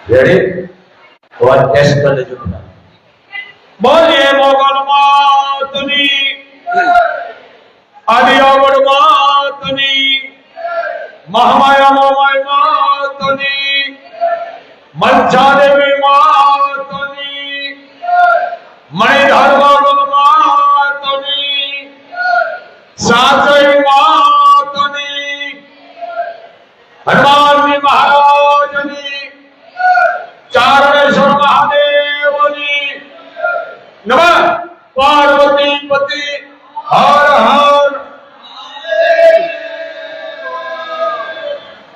Ready અવાજ test કરી લેજો બોલીએ મોગલ માતની આદિ આવડ માતની મહામાયા મોમાય માતની મચ્છા દેવી માતની મણિધર મોગલ માતની સાચઈ માતની હનુમાનજી મહારાજની ચારણેશ્વર મહાદેવની નમઃ પાર્વતી પતિ હર હર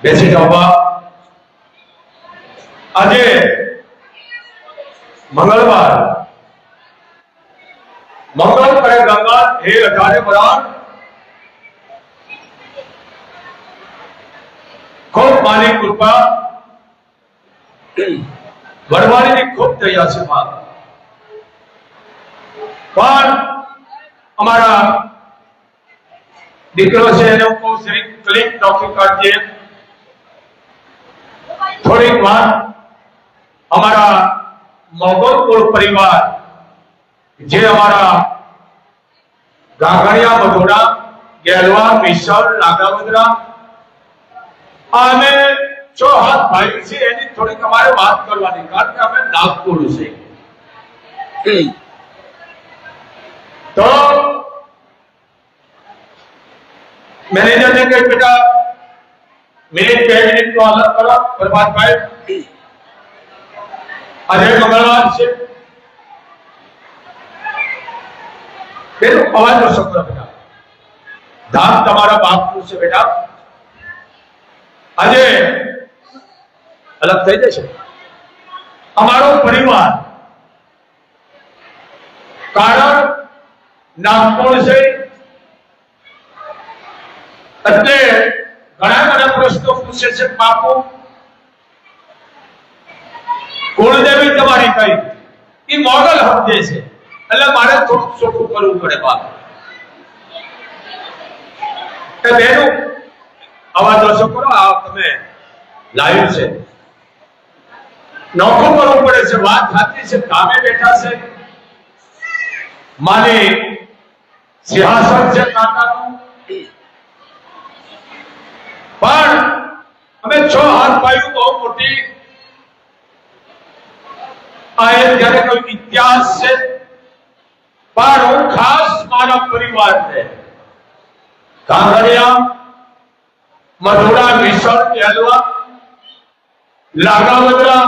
બેસી જાઓ આજે મંગળવાર મંગળ કરે ગંગા હે અઢારે પરાણ ખૂબ માની કૃપા વડવાણીની ખૂબ દયા છે માં પણ અમારા દીકરો છે એને હું કહું છું ક્લિક નોકરી કાઢજે થોડીક વાર અમારા મોગલ કુળ પરિવાર જે અમારા ગાગણિયા મધોડા ગેલવા મિશલ નાગાવદરા અને જો હાથ ભાઈ છે એની થોડીક અમારે વાત કરવાની કારણ કે અમે નાગપુર છે તો मैनेजर ने कहा बेटा मिनट 2 मिनट तो अलग करो प्रभात भाई अजय मंगलवार से फिर आवाज हो सकता बेटा धाम तुम्हारा बाप से बेटा अजय अलग થઈ જશે અમારો પરિવાર કારણ નાગપુર છે એટલે ઘણા પ્રશ્નો પૂછે છે બાપુ કુળદેવી તમારી કઈ એ મોગલ સમજે છે એટલે મારે થોડું ચોખ્ખું કરવું પડે બાપ કે બેનું અવાજ ઓછો કરો આ તમે લાઈવ છે નોખું કરવું પડે છે વાત સાચી છે કામે બેઠા છે મારી સિંહાસન છે નાતાનું પણ અમે 6 હાથ પાયું બહુ મોટી આ એક જ્યારે કોઈ ઇતિહાસ છે પણ હું ખાસ મારા પરિવારને કાંગડિયા મધુરા મિશલ કેલવા લાગાવદરા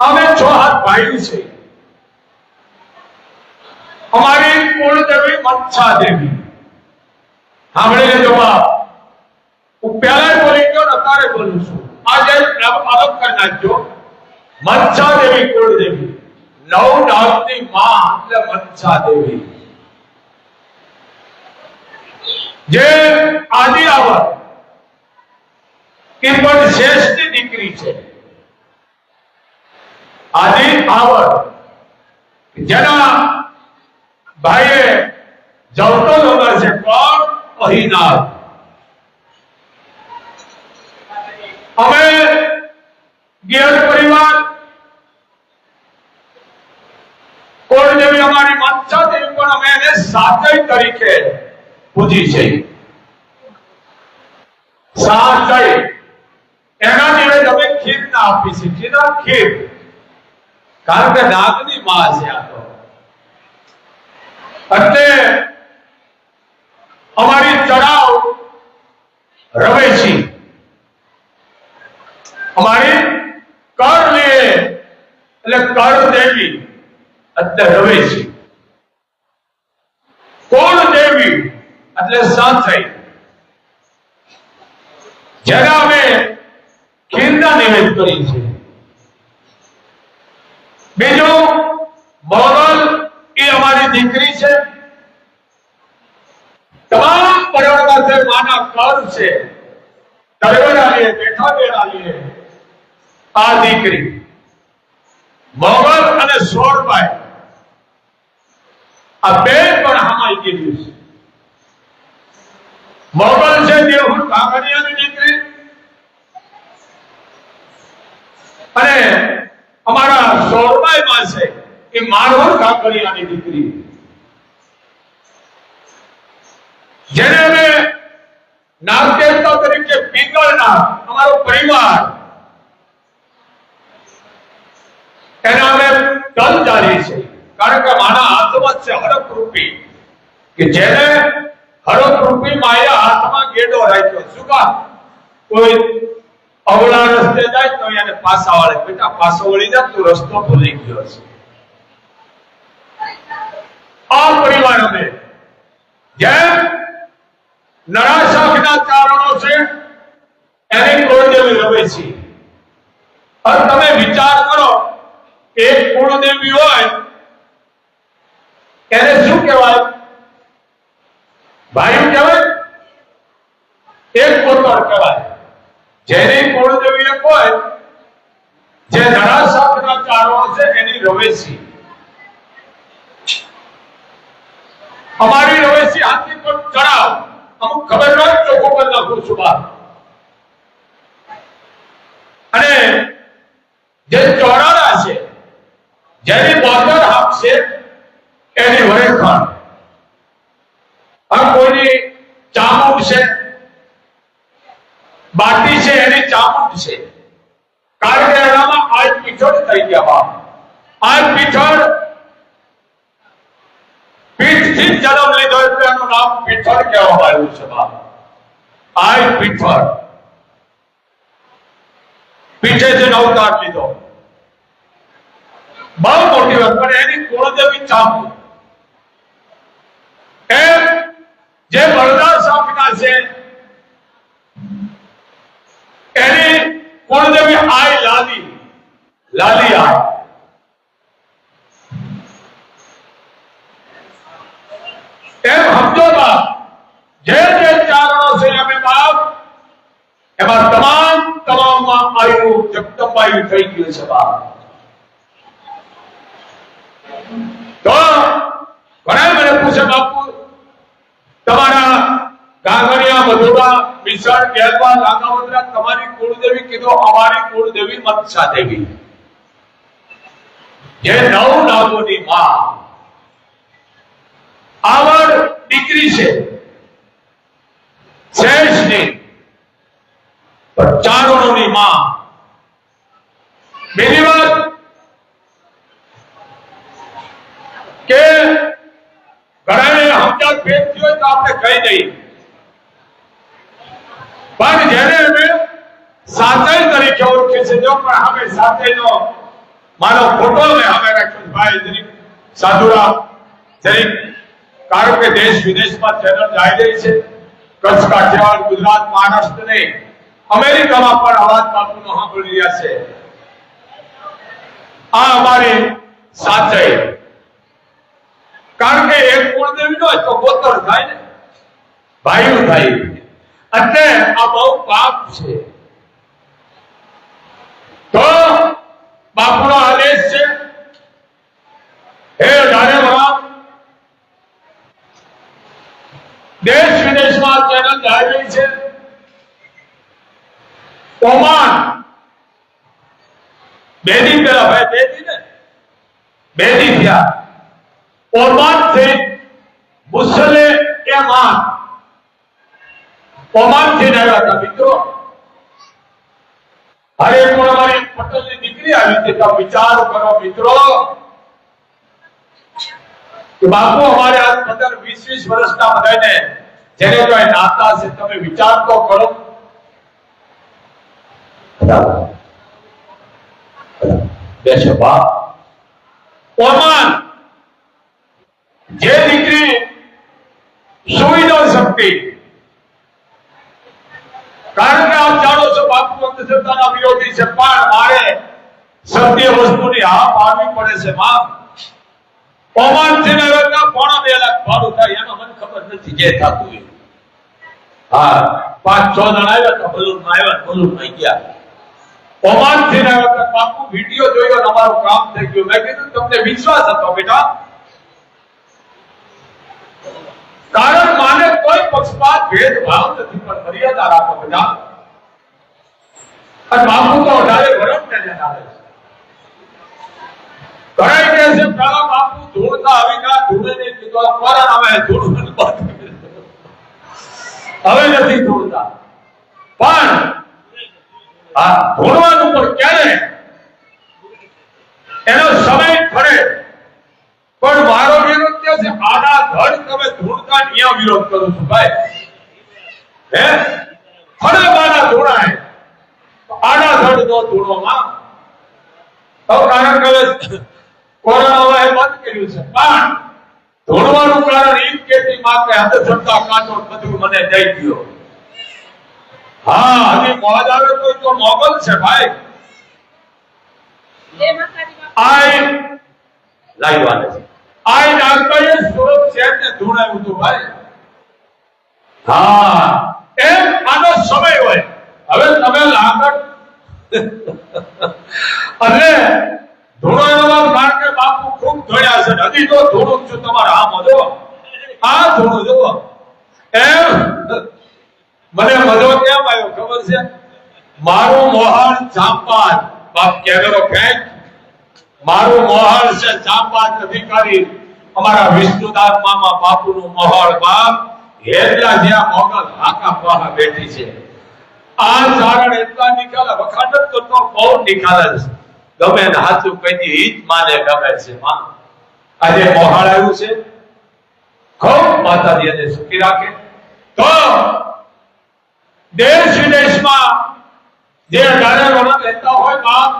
અમે 6 હાથ પાયું છે અમારી કુળદેવી મચ્છા દેવી સાંભળી લેજો બાપ હું પહેલા બોલી ગયો ને અત્યારે બોલું છું આજે અલગ કરી નાખજો મચ્છા દેવી કુળદેવી નવ નાગની માં એટલે મચ્છા દેવી જે આદિ આવડ એ પણ શ્રેષ્ઠ દીકરી છે આદિ આવડ જેના ભાઈએ જવતો નગર છે કોણ અહીનાથ અમે ગેર પરિવાર કુળદેવી અમારી મચ્છા દેવી પણ અમે એને સાચઈ તરીકે પૂજી છે સાચઈ એના નિવેદ અમે ખીર ના આપી છે જેના ખીર કારણ કે નાગની માં છે આ તો એટલે અમારી ચડાવ રવેશી हमारी कर लिए એટલે કર દેવી એટલે રવેશી કોણ દેવી એટલે સાચઈ જ્યારે અમે ખીરના નિવેદ કરી છે બીજું મોગલ એ અમારી દીકરી છે તમામ પરિવાર છે માના કર છે તરવડાલીએ બેઠા બેરાલીએ આ દીકરી મોગલ અને સોરબાઈ આ બે પણ હમાઈ ગયેલું છે મોગલ છે દેહુર કાગડિયાની દીકરી 16 માં છે એ માનવર કાકડિયાની દીકરી, જેને અમે નાગદેવતા તરીકે પિંગળના અમારો પરિવાર એના અમે તલ જાળી છે, કારણ કે માના હાથમાં છે હરક રૂપી, કે જેને હરક રૂપી માયા હાથમાં ગેડો રાખ્યો. શું કામ? કોઈ અવળા રસ્તે જાય તો એને પાસા વાળે, બેટા પાસો વળી જા, તું રસ્તો ભૂલી ગયો છે. આ પરિવાર અમે જેમ નરાશાખના ચારણો છે એની કુળદેવી રમે છે. હવે તમે વિચાર કરો, એક કુળદેવી હોય એને શું કહેવાય? ભાઈ કહેવાય, એક કોતર કહેવાય. જેની કુળદેવી એક હોય, જે નરાશાખના ચારણો છે એની રવેશી. અમારી રવેશી હાથી પર ચડાવ, અમુક ખબર ન હોય ચોખ્ખો કરી નાખું છું બહાર. અને જે ચોરાડા છે, જેની બોર્ડર હાફ છે એની વરેખણ. આ કોઈની ચામુંડ છે, બાટી છે એની ચામુંડ છે, કારણ કે એનામાં આજ પીછળ થઈ ગયા. આજ પીછળ પીઠથી જન્મ લીધો એટલે એનું નામ પીઠળ કહેવામાં આવ્યું છે. આજ પીઠળ પીઠે જેનો અવતાર લીધો, બહુ મોટી વાત. પણ એની કુળદેવી ચામુંડ. એમ જે બળદાર શાખના છે એની કુળદેવી આય લાલી, લાલી આય. એમ સમજો બાપ, જે જે ચારણો છે અમે બાપ, એમાં તમામમાં આયુ જગદંબાયુ થઈ ગયું છે બાપ. તો ઘણા મને પૂછે, બાપુ તમારા ગાંગણિયા, મધુરા, મિસળ, ગેલવા, લાંગાવદરા તમારી કુળદેવી કીધો. અમારી કુળદેવી મનસા દેવી, જે 9 નાગોની માં. આવડ દીકરી છે શેષની, ચારણોની માં. બીજી વાત કે ઘણાને સમજાત ભેદ થયો તો આપણે કહી દઈએ, પણ જેને અમે સાચાઈ તરીકે ઓળખીએ છીએ, જો પણ હવે સાચાઈનો મારો ફોટો અમે રાખ્યો. ભાઈ જરીક સાધુરામ જરીક, કારણ કે દેશ વિદેશમાં ચેનલ જાય રહી છે, કચ્છ, કાઠિયાવાડ, ગુજરાત, મહારાષ્ટ્ર ને અમેરિકામાં પણ અવાજ બાપુનો સાંભળી રહ્યા છે. આ અમારી સાચાઈ. કારણ કે એક કુળદેવી નો તો ગોતર થાય ને, ભાઈઓ થાય. એટલે આ બહુ પાપ છે. તો બાપુનો આદેશ છે, હે ધારે વરામ, દેશ વિદેશમાં ચેનલ જાય રહી છે. ઓમાન બેદી, પેલા ભાઈ બેદી ને બેદી થયા. ઓમાન થી મુસલે એમાન, ઓમાન થી આવ્યા હતા મિત્રો. હરે પણ અમારી પટેલની દીકરી આવી હતી. તો વિચાર કરો મિત્રો કે બાપુ અમારે આ 15-20 વર્ષના બધાને જેને જો નાતા છે, તમે વિચાર તો કરો. બેસો બાપ. ઓમાન જે દીકરી સુઈ ન શકતી, કારણ કે આપ જાણો છો બાપુ અંધશ્રદ્ધાના વિરોધી છે, પણ મારે સત્ય વસ્તુની હા પાડવી પડે છે. માં ઓમાન થી નગરના 2.5 લાખ ભાડું થાય, એનો મને ખબર નથી જે થતું એ. હા, 5-6 જણ આવ્યા તો બલૂનમાં આવ્યા, બલૂનમાં ગયા. ઓમાન થી નગર બાપુ વિડિયો જોયો, અમારું કામ થઈ ગયું. મેં કીધું તમને વિશ્વાસ હતો બેટા, કારણ માને કોઈ પક્ષપાત ભેદભાવ નથી, પણ મર્યાદા રાખો બેટા. અને બાપુ તો 18 વર્ષ ને આવે છે. છે પેલા બાપુ ધૂળતા આવી ગયા, ધૂળે નહીં કીધું કોરોના હવે ધૂળવાનું બંધ કરી દો. હવે નથી ધૂળતા, પણ આ ધૂળવાનું પણ ક્યારે એનો સમય ખરે. પણ મારો વિરોધ કે છે આડા ધડ તમે ધૂળતા નિયમ વિરોધ કરો છો ભાઈ. હે ખરે બાના ધૂળાય આડા ધડ નો ધૂળોમાં તો કારણ કે કોરોના હવે બંધ કર્યું છે, પણ ધૂળવાનું કારણ ઈ કેતી માં કે અંધશ્રદ્ધા કાંટો બધું મને દઈ ગયો. હા હજી મોજ આવે તો મોગલ છે ભાઈ. આઈ લાઈવ આવે છે. આઈ નાગભાઈએ સુરત શહેરને ધૂળાવ્યું હતું ભાઈ. હા એમ આનો સમય હોય. હવે તમે લાગડ અને ધૂળો કારણ કે બાપુ ખૂબ ધોળ્યા છે, હજી તો ધૂળું છું તમારા આમ જો આ ધૂળું જુઓ. એમ મને મજો કેમ આવ્યો ખબર છે? મારું મોહાળ ચાંપાત બાપ કેમેરો ખેંચ. મારું મોહાળ છે ચાંપાત અધિકારી અમારા વિષ્ણુદાસ મામા બાપુનું મોહાળ બાપ હેદલા જ્યાં મોગલ હાકા પાહા બેઠી છે. આ ચારણ એટલા નિકાલા વખાણ તો બહુ નિકાલા છે. ગમે ને હાથું કઈ હિત માને ગમે છે માં. આજે મોહાળ આવ્યું છે, ખૂબ માતાજી એને સુખી રાખે. તો દેશ વિદેશમાં જે ગારે વરણ લેતા હોય બાપ,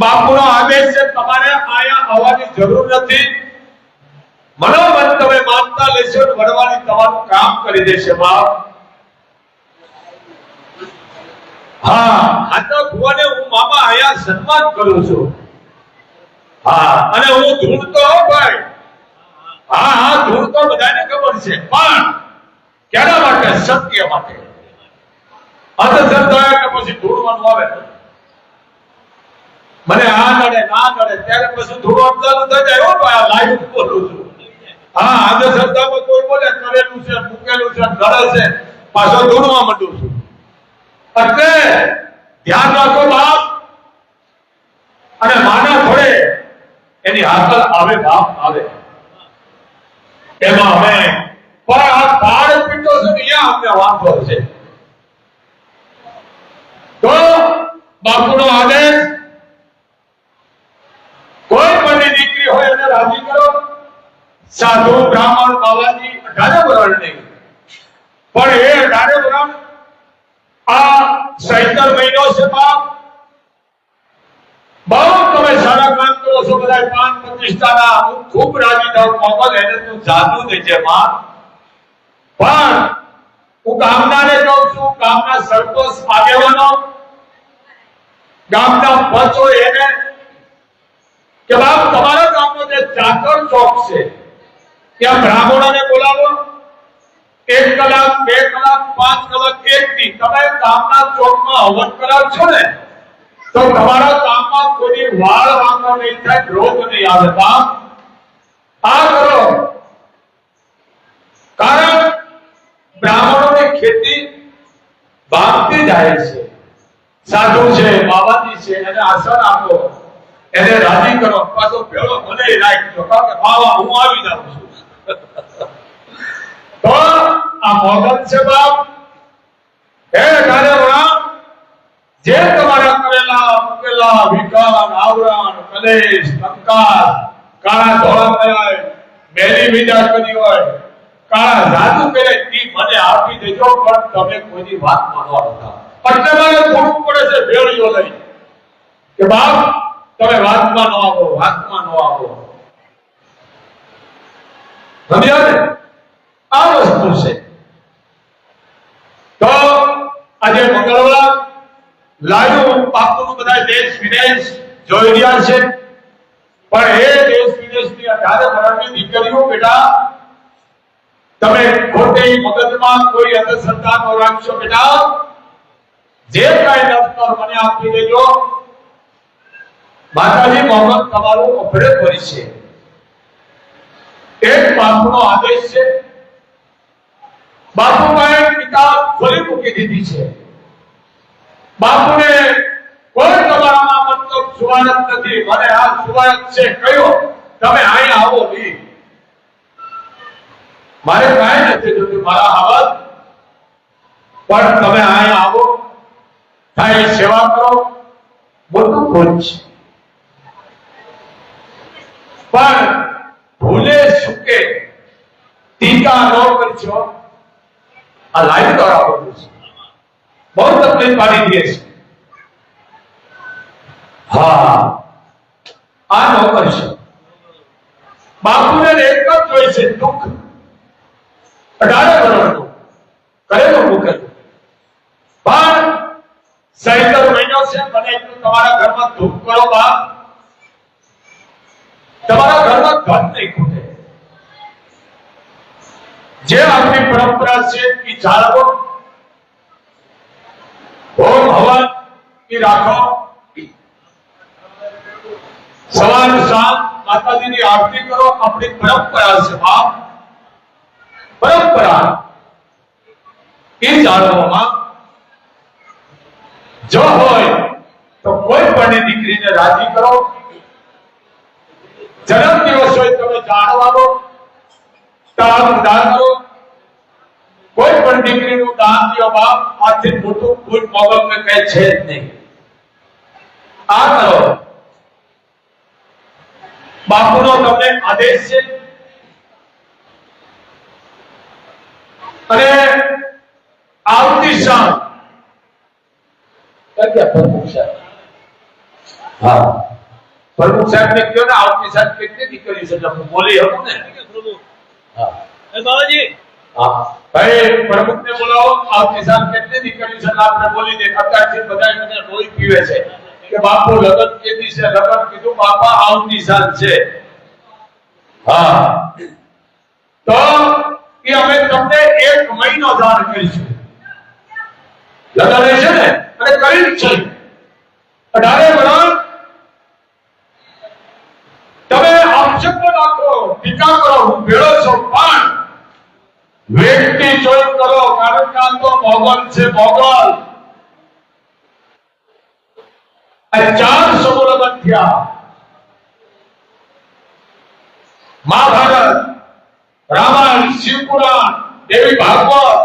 બાપુનો આદેશ છે તમારે આયા આવવાની જરૂર નથી. મનોમન તમે માનતા લેશો, વડવાની તમારું કામ કરી દેશે બાપ. હા આ તો ભુવાને હું મામા આયા સન્માન કરું છું. હા અને હું ધૂળતો હોઉં ભાઈ. હા હા ધૂળતો બધાને ખબર છે, પણ કેના માટે? સત્ય માટે. અંધશ્રદ્ધા કે પછી ધૂળવાનું આવે મને આ નડે ના નડે ત્યારે પછી ધૂળવાનું ચાલુ થઈ જાય. હો ભાઈ આ લાઈવ બોલું છું. હા અંધશ્રદ્ધામાં કોઈ બોલે કરેલું છે, મૂકેલું છે, નડે છે, પાછો ધૂળવા માંડું છું. એટલે ધ્યાન રાખો બાપ. અને માના થોડે એની હાકલ આવે બાપ આવે. એમાં અમે પણ આ તાળ પીટો છે ને અહીંયા અમને વાંધો છે. તો બાપુનો આદેશ કોઈ પણ દીકરી હોય એને રાજી કરો. સાધુ બ્રાહ્મણ બાવાજી 18 વરણ નહીં, પણ એ 18 વરણ આ ચૈત્ર મહિનો છે બાપ. બહુ તમે સારા કામ કરો છો બધા પાન પ્રતિષ્ઠાના. હું ખૂબ રાજી થાઉં. મોગલ એને તું જાદુ દેજે માં. પણ હું ગામડાને કહું છું, ગામના સરપંચ આગેવાનો, ગામના પંચો એને કે બાપ તમારા ગામનો જે ચાકર ચોક છે ત્યાં બ્રાહ્મણોને બોલાવો. 1 કલાક 2 કલાક 5 કલાક 1 દી તમે ગામના ચોકમાં હવન કરાવશો ને તો તમારા ગામમાં કોઈ વાળ વાંકો નહીં થાય, રોગ નહીં આવે બાપ. આ કરો. કારણ બ્રાહ્મણોની ખેતી ભાગતી જાય છે. સાધુ છે, બાબાજી છે, એને આસન આપો, એને રાજી કરો. પાછો ભેળો મને રાખજો કારણ કે બાવા હું આવી જાઉં છું. તો આ મોગલ છે બાપ. હે કાર્યવરામ જે તમારા કરેલા મૂકેલા વિકાન આવરણ કલેશ કંકાસ કાળા ધોળા કર્યા મેલી વિજા કરી હોય કાળા જાદુ કરે ઈ મને આપી દેજો. પણ તમે કોઈની વાત માનવા નતા. એટલે મારે થોડું પડે છે ભેળીઓ લઈ કે બાપ તમે વાતમાં ન આવો, વાતમાં ન આવો. સમજ્યા ને? આ વસ્તુ છે. તો આજે મંગળવાર લાઈવ બાપુનું બધા દેશ વિદેશ જોઈ રહ્યા છે. પણ એ દેશ વિદેશની 18 વરણની દીકરીઓ બેટા તમે ખોટી મગજમાં કોઈ અંધશ્રદ્ધા ન રાખશો બેટા. જે કાંઈ નડતર મને આપી દેજો. માતાજી મોહમ્મદ તમારું અભરે ભરી છે. એક બાપુનો આદેશ છે. બાપુભાઈ કિતાબ ખોલી મૂકી દીધી છે. બાપુને કોઈ તમારામાં મતલબ સુવાનત નથી. દીકરી મને આ સુવાયત છે કયો તમે અહીંયા આવો નહીં, મારે કાંઈ નથી જોતું મારા આવત, પણ તમે અહીંયા આવો, થાય સેવા કરો, મોટું ભૂલ છે. પણ ભૂલે સુકે ટીકા ન કરજો. આ લાઈવ દ્વારા બોલું છું, બહુ તકલીફ પાડી દે છે. હા, આ ન કરશો. બાપુને એક જ જોઈ છે દુઃખ, 18 વર્ષનું કરેલું મૂકેલું, પણ 17 મહિનો છે. મને એટલું તમારા ઘરમાં દુઃખ કરો બાપ, તમારા ઘરમાં ઘર નહીં ખૂટે. જે આપણી પરંપરા છે એ જાળવો, હોમ હવન એ રાખો, સવાર સાંજ માતાજીની આરતી કરો. આપણી પરંપરા છે બાપ, પરંપરા એ જાળવવામાં જો હોય તો કોઈ પણ દીકરીને રાજી કરો. જન્મ દિવસ હોય તમે જાણવાનો દાન કરો. કોઈ પણ દીકરીનું દાન દો બાપ, આથી મોટું કોઈ મગજને કઈ છે જ નહીં. આ કરો, બાપુનો તમને આદેશ છે. અને આવતી સાંજ પ્રમુખ સાહેબ, હા પ્રમુખ સાહેબ ને કહ્યો ને આવતી સાંજ કેટલી દીકરી છે એટલે હું બોલી શકું ને. હા બાબાજી, હા ભાઈ પ્રમુખ ને બોલાવો. આવતી સાંજ કેટલી દીકરી છે આપણે બોલી દે. અત્યારથી બધા મને રોઈ પીવે છે કે બાપુ લગન કેદી છે, લગન કીધું બાપા આવતી સાંજ છે. હા તો કે અમે તમને 1 મહિનો જાણ કરીશું. લગન છે ને અને કરી છે 18 વર્ષ. તમે આક્ષેપ રાખો, ટીકા કરો, હું ભેળો છું, પણ વ્યક્તિ ચોઈ કરો, કારણ કે આ તો મોગલ છે. મોગલ આ 4 સમૂહ થયા. મહાભારત, રામાયણ, શિવપુરાણ, દેવી ભાગવત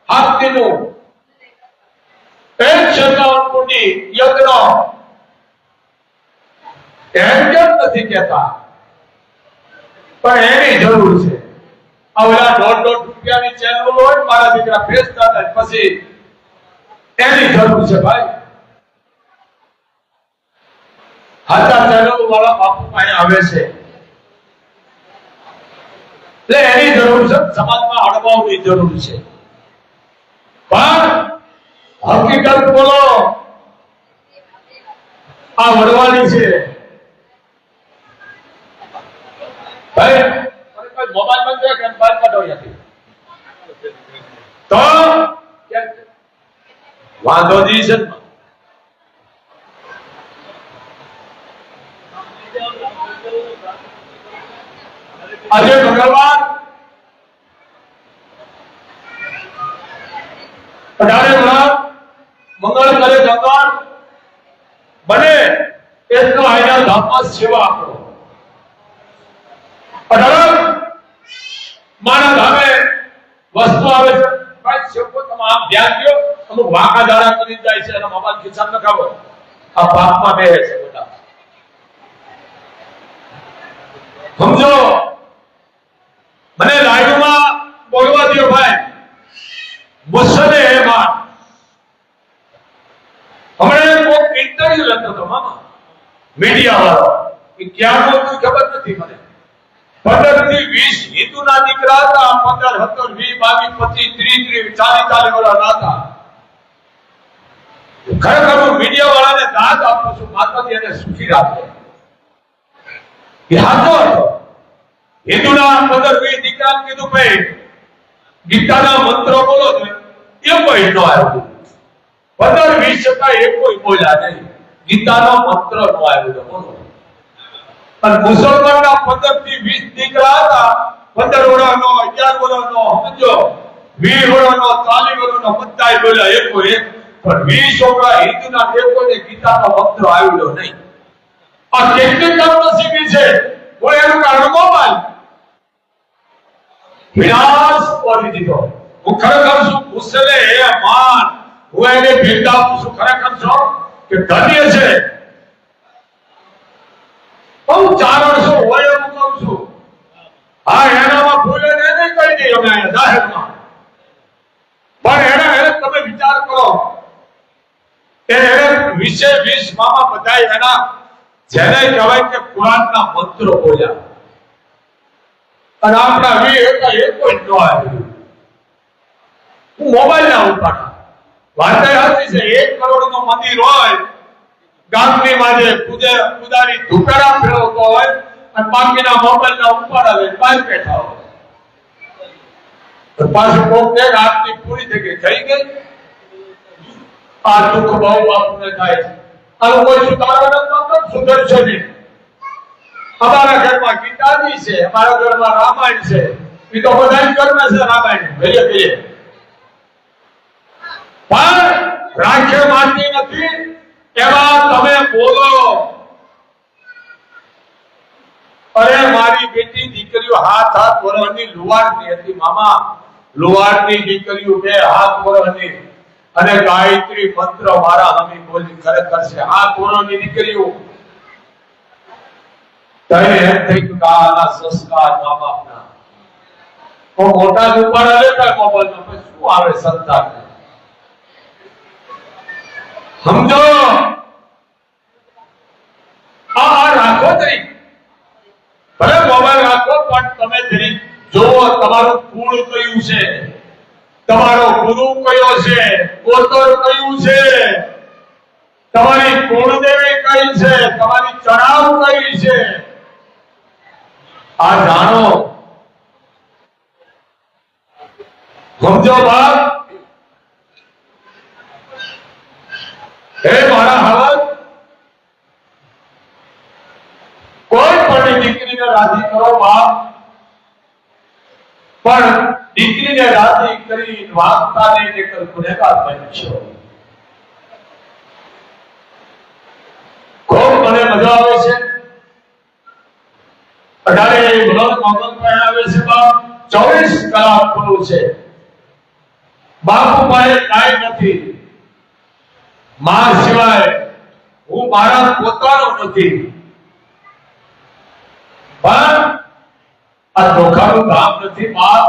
હાથીનું એક 57 કોટી યજ્ઞ. એમ કેમ નથી કહેતા, પણ એની જરૂર છે. આવલા 1.5 રૂપિયાની ચેનલ હોય મારા દીકરા ફેસતા થાય, પછી એની જરૂર છે ભાઈ. હાથા ચેનલ વાળા બાપુ પાસે આવે છે એટલે એની જરૂર છે. સમાજમાં અડવાઓની જરૂર છે, પણ હકીકત બોલો. આ વડવાની છે ભાઈ. મોબાઈલ બંધ છે કે બહાર કાઢો ત્યાંથી, તો વાંધો જી છે. આજે મંગળવાર 18 વર્ષ મંગળ કરે જગન બને એટલો આયના ધામમાં સેવા કરો. 18 મારા ધામે વસ્તુ આવે છે ભાઈ, સેવકો તમે આમ ધ્યાન દો. અમુક વાંકા દાડા કરી જાય છે અને મોબાઈલ ખિસ્સામાં નખાવો. આ પાપમાં બેહે છે બધા, સમજો. મને લાઈવમાં બોલવા દો ભાઈ. મુસલે એમાં હમણાં કોઈક ઇન્ટરવ્યુ લેતો હતો મામા, મીડિયા વાળો. એ ક્યાંનો કોઈ ખબર નથી મને. 15 થી 20 હિન્દુના દીકરા હતા. 15, 17, 20, 22, 25, 30, 40 વર્ષના હતા. ખરેખર હું મીડિયા વાળાને દાદ આપું છું, માતાજી એને સુખી રાખે. એ હાથો હતો. હિન્દુના 15, 20 દીકરાને કીધું ભાઈ ગીતાના મંત્રો બોલો તો એ કોઈ ન આવ્યું. 15, 20 છતાં એ કોઈ બોલ્યા નહીં. ગીતાનો મંત્ર ન આવ્યો બોલો. અને મુસલમાનના 15 થી 20 દીકરા હતા. 15 વર્ષનો, 11 વર્ષનો, સમજો 20 વર્ષનો, 40 વર્ષનો, બધા બોલ્યા. એક પણ 20 છોકરા હિન્દુના દેવોને ગીતાનો મંત્ર આવ્યો નહીં. આ કેટલી કમનસીબી છે. હું એનું કારણ મોબાઈલ વિનાશ કરી દીધો. હું ખરેખર શું કુશલે હે માન, હું એને ભેટ આપું છું ખરેખર છો કે ધન્ય છે. બહુ ચારણ શું હોય એવું કહું છું. હા, એનામાં ભૂલે ને નહીં કહી દઈએ અમે અહીંયા જાહેરમાં, પણ એને તમે વિચાર કરો એને વિશે 20 મામા બધાય એના જેને કહેવાય કે કુરાનના મંત્રો બોલ્યા અને આપણા 20 હતા એ કોઈ ન આવ્યું. હું મોબાઈલ ના ઉપાડા વાત સાચી છે. 1 કરોડનું મંદિર હોય, ગામની માજે પૂજારી ધુપેડા ફેરવતો હોય અને બાકીના મોબાઈલ ના ઉપાડા લઈને બહાર બેઠા હોય. પાછું કોક ને આરતી પૂરી થઈ ગઈ. આ દુઃખ બહુ આપણને થાય છે. આનું કોઈ સુધારવા સુધરશે નહીં. અમારા ઘરમાં ગીતાજી છે, અમારા ઘરમાં રામાયણ છે. એ તો બધા ઘરમાં છે રામાયણ, કહીએ પણ રાખે માનતી નથી. એવા તમે બોલો. અરે મારી બેટી દીકરીઓ 7 વર્ષની લુવાડની હતી મામા. લુવાડની દીકરીઓ 2 વર્ષની અને ગાયત્રી મંત્ર મારા હમી બોલી ખરેખર છે. 7 વર્ષની દીકરીઓ તને એમ થઈ કે આના સંસ્કાર મા બાપના મોટા ઉપાડા લેતા મોબાઈલ માં શું આવે સંતાન સમજો. આ રાખો તરી ભલે મોબાઈલ રાખો પણ તમે જરી જોવો તમારું કુળ કયું છે, તમારો ગુરુ કયો છે, ગોત્ર કયું છે, તમારી કુળદેવી કઈ છે, તમારી ચડાવ કઈ છે, આ જાણો. સમજો બાપ. હે મારા હાલત, કોઈ પણ દીકરીને રાજી કરો બાપ, પણ દીકરીને રાજી કરી વાગતા નહીં કે ગુનેગાર બનશો. ખૂબ મને મજા આવે છે. 18 વર્ષ મોહમ્મદભાઈ આવે છે બાપ. 24 કલાક ખુલ્લું છે. બાપુ પાસે કાંઈ નથી. માં સિવાય હું મારા પોતાનો નથી. પણ આ ધોખાનું ધામ નથી બાપ,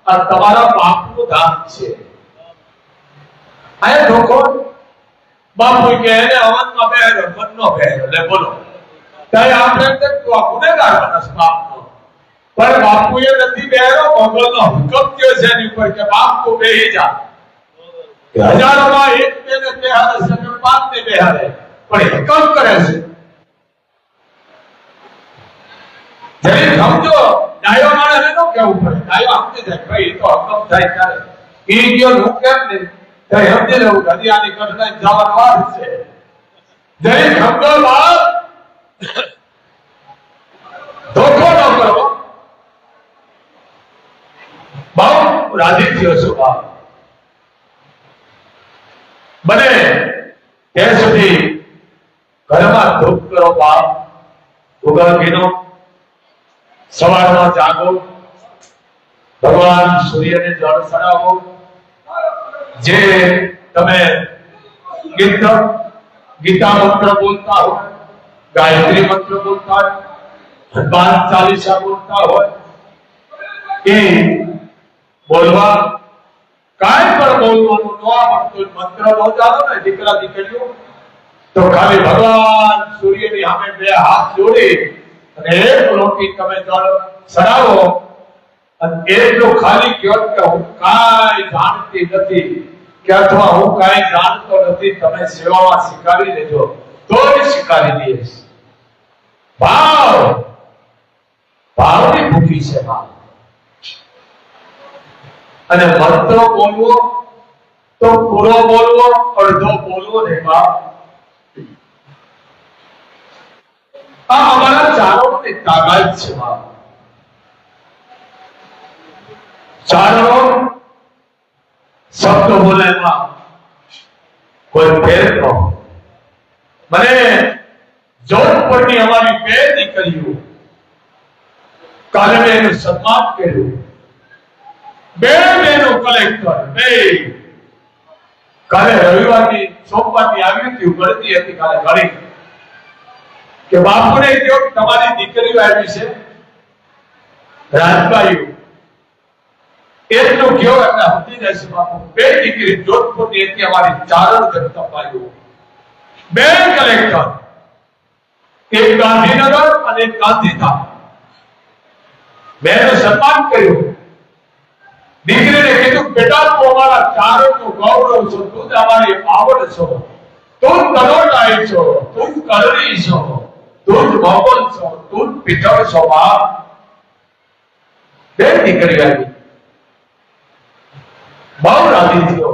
આ તમારા બાપનું ધામ છે. આ ધોખો બાપુ કે એને અવનમાં બેહરો મનનો બેહરો લે બોલો ત્યારે આપણે તો ગુનેગાર બનસ બાપનો. પણ બાપુએ નથી બેહરો, મોગલનો હુકમ થયો છે એની ઉપર કે બાપ તું બેહી જા. હજારોમાં એક બેને બેહારે છે કે 5 ને બેહારે, પણ હુકમ કરે છે. જરી સમજો. ડાયો માણસ એનો કેવું પડે. ડાયો સમજી જાય ભાઈ તો હુકમ થાય ત્યારે ઈ ગયો હું કેમ નહીં ત્યારે સમજી લેવું કે આની કરતા જવાનો વાર છે. જરી સમજો બાપ. ધોખો ન કરો. બહુ રાજી થયો છું બાપ. બને ત્યાં સુધી ઘરમાં ધૂપ કરો બાપ. ઉગલ ઘીનો સવારમાં જાગો, ભગવાન સૂર્યને જળ ચડાવો. જે તમે ગીતા મંત્ર બોલતા હોય, ગાયત્રી મંત્ર બોલતા હોય, હનુમાન ચાલીસા બોલતા હોય એ બોલવા. કાંઈ પણ બોલવાનું ન આવડતું મંત્ર નો જાણો ને દીકરા દીકરીઓ તો ખાલી ભગવાન સૂર્યની સામે 2 હાથ જોડી અને એક લોટી તમે જળ ચડાવો અને એટલું ખાલી કહો કે હું કાંઈ જાણતી નથી કે અથવા હું કાંઈ જાણતો નથી, તમે સેવામાં સ્વીકારી લેજો તો જ સ્વીકારી દઈશ. ભાવની ભૂખી છે માં. અને મંત્ર બોલવો તો પૂરો બોલવો, અડધો બોલવો ને બાપ. આ અમારા ચારણોની તાકાત છે બાપ. ચારણો શબ્દ બોલે બાપ. કોઈ ફેર ન. મને જોધપુરની અમારી બે દીકરીઓ, કાલે મેં એનું સન્માન કર્યું. બે બહેનો કલેક્ટર, બે કાલે રવિવારની સોમવારની આવી હતી, ગણતી હતી કાલે ઘણી કે બાપુને કહ્યો તમારી દીકરીઓ આવી છે રાજભાઈઓ, એટલું કયો એટલે સમજી જશે બાપુ. બે દીકરી જોધપુરની હતી અમારી ચારણ જગતભાઈઓ, બે કલેક્ટર, એક ગાંધીનગર અને એક ગાંધીધામ. મેં સન્માન કર્યું. દીકરીને કીધું બેટા તું અમારા ચારણનું ગૌરવ છો, તું જ અમારી આવડ છો, તું જ તલોટાઈ છો, તું જ કરણી છો, તું જ મોગલ છો, તું જ પીઠળ છો. બાપ બે દીકરી આવી, બહુ રાજી થયો.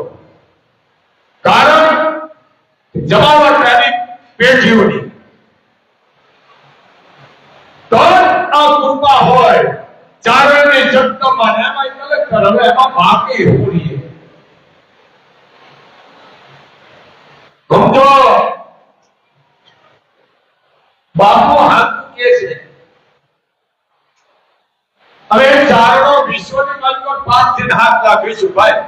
કારણ જમાવટની પેઢીઓની તો આ કૃપા હોય. ચારણની જગતમાં એમાં કલેક્ટર, હવે એમાં બાકી હોઈએ સમજો. બાપુ હાથ કે છે હવે ચારણો વિશ્વની બાજુમાં 5 દિન હાથ રાખીશું ભાઈ.